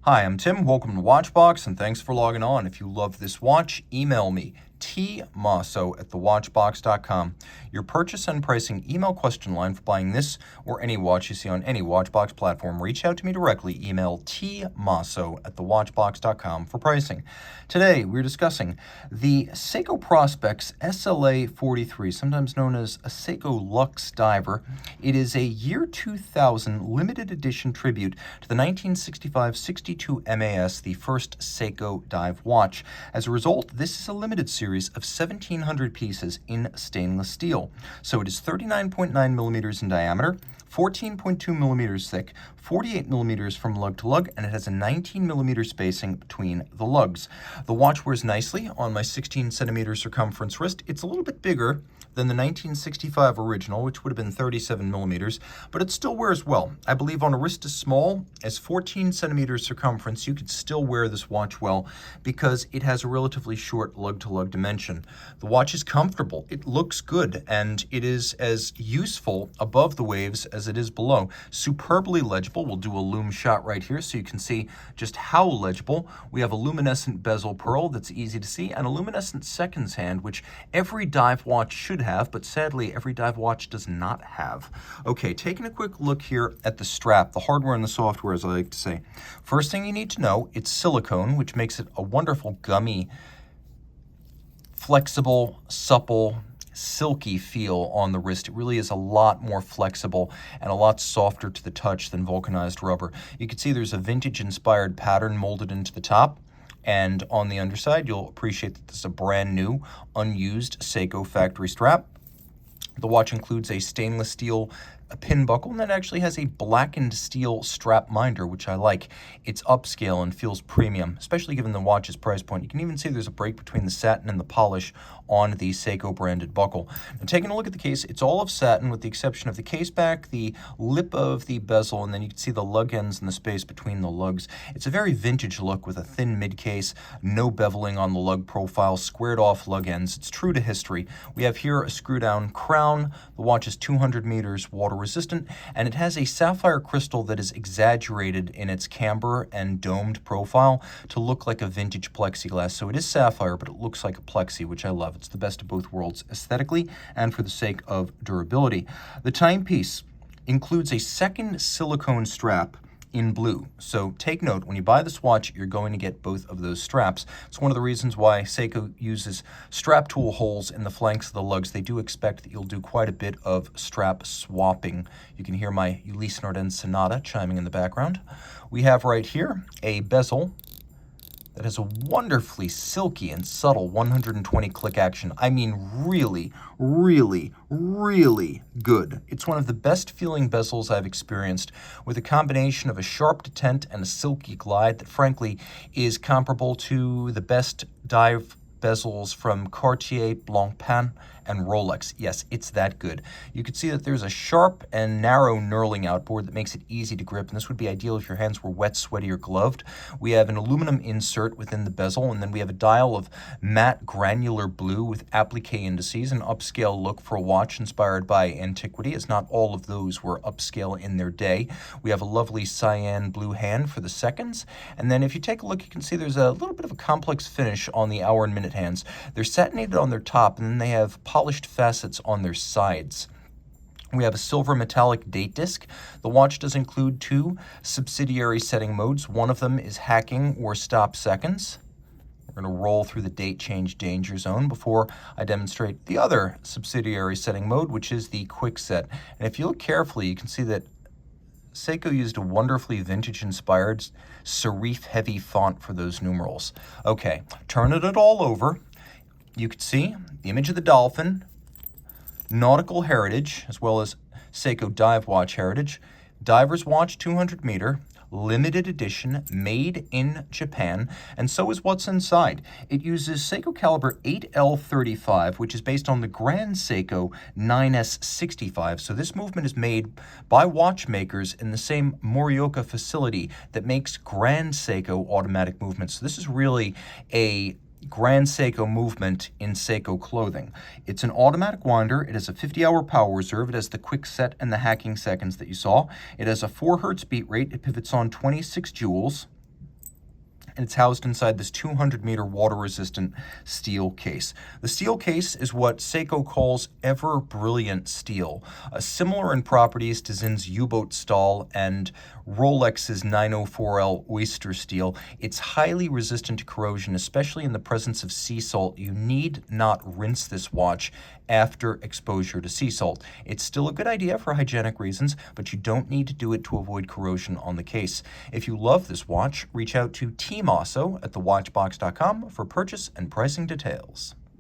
Hi, I'm Tim. Welcome to Watchbox, and thanks for logging on. If you love this watch, email me, tmosso@thewatchbox.com. Your purchase and pricing email question line for buying this or any watch you see on any Watchbox platform. Reach out to me directly. Email tmosso@thewatchbox.com for pricing. Today, we're discussing the Seiko Prospex SLA043, sometimes known as a Seiko Luxe Diver. It is a year 2000 limited edition tribute to the 1965-62 MAS, the first Seiko dive watch. As a result, this is a limited series of 1,700 pieces in stainless steel. So it is 39.9 millimeters in diameter, 14.2 millimeters thick, 48 millimeters from lug to lug, and it has a 19 millimeter spacing between the lugs. The watch wears nicely on my 16 centimeter circumference wrist. It's a little bit bigger than the 1965 original, which would have been 37 millimeters, but it still wears well. I believe on a wrist as small as 14 centimeters circumference, you could still wear this watch well because it has a relatively short lug-to-lug dimension. The watch is comfortable, it looks good, and it is as useful above the waves as it is below. Superbly legible. We'll do a lume shot right here so you can see just how legible. We have a luminescent bezel pearl that's easy to see, and a luminescent seconds hand, which every dive watch should have, but sadly every dive watch does not have. Okay, taking a quick look here at the strap, the hardware and the software, as I like to say. First thing you need to know, it's silicone, which makes it a wonderful gummy, flexible, supple, silky feel on the wrist. It really is a lot more flexible and a lot softer to the touch than vulcanized rubber. You can see there's a vintage inspired pattern molded into the top. And on the underside, you'll appreciate that this is a brand new, unused Seiko factory strap. The watch includes a stainless steel pin buckle, and that actually has a blackened steel strap minder, which I like. It's upscale and feels premium, especially given the watch's price point. You can even see there's a break between the satin and the polish on the Seiko branded buckle. Now, taking a look at the case, it's all of satin with the exception of the case back, the lip of the bezel, and then you can see the lug ends and the space between the lugs. It's a very vintage look with a thin mid case, no beveling on the lug profile, squared off lug ends. It's true to history. We have here a screw down crown. The watch is 200 meters water resistant, and it has a sapphire crystal that is exaggerated in its camber and domed profile to look like a vintage plexiglass. So it is sapphire, but it looks like a plexi, which I love. It's the best of both worlds aesthetically and for the sake of durability. The timepiece includes a second silicone strap in blue. So take note, when you buy this watch, you're going to get both of those straps. It's one of the reasons why Seiko uses strap tool holes in the flanks of the lugs. They do expect that you'll do quite a bit of strap swapping. You can hear my Ulysse Nardin Sonata chiming in the background. We have right here a bezel that has a wonderfully silky and subtle 120 click action. I mean, really, really, really good. It's one of the best feeling bezels I've experienced, with a combination of a sharp detent and a silky glide that frankly is comparable to the best dive bezels from Cartier, Blancpain, and Rolex. Yes, it's that good. You can see that there's a sharp and narrow knurling outboard that makes it easy to grip, and this would be ideal if your hands were wet, sweaty, or gloved. We have an aluminum insert within the bezel, and then we have a dial of matte granular blue with applique indices, an upscale look for a watch inspired by antiquity, as not all of those were upscale in their day. We have a lovely cyan blue hand for the seconds, and then if you take a look, you can see there's a little bit of a complex finish on the hour and minute hands. They're satinated on their top, and then they have polished facets on their sides. We have a silver metallic date disc. The watch does include two subsidiary setting modes. One of them is hacking or stop seconds. We're going to roll through the date change danger zone before I demonstrate the other subsidiary setting mode, which is the quick set. And if you look carefully, you can see that Seiko used a wonderfully vintage-inspired serif-heavy font for those numerals. Okay, turning it all over, you can see the image of the dolphin, nautical heritage, as well as Seiko dive watch heritage, diver's watch 200 meter, limited edition, made in Japan, and so is what's inside. It uses Seiko caliber 8L35, which is based on the Grand Seiko 9S65. So this movement is made by watchmakers in the same Morioka facility that makes Grand Seiko automatic movements. So this is really a Grand Seiko movement in Seiko clothing. It's an automatic winder. It has a 50-hour power reserve. It has the quick set and the hacking seconds that you saw. It has a 4 Hz beat rate. It pivots on 26 joules. and it's housed inside this 200-meter water-resistant steel case. The steel case is what Seiko calls ever-brilliant steel, similar in properties to Zinn's U-boat stall and Rolex's 904L oyster steel. It's highly resistant to corrosion, especially in the presence of sea salt. You need not rinse this watch after exposure to sea salt. It's still a good idea for hygienic reasons, but you don't need to do it to avoid corrosion on the case. If you love this watch, reach out to Team Mosso at thewatchbox.com for purchase and pricing details.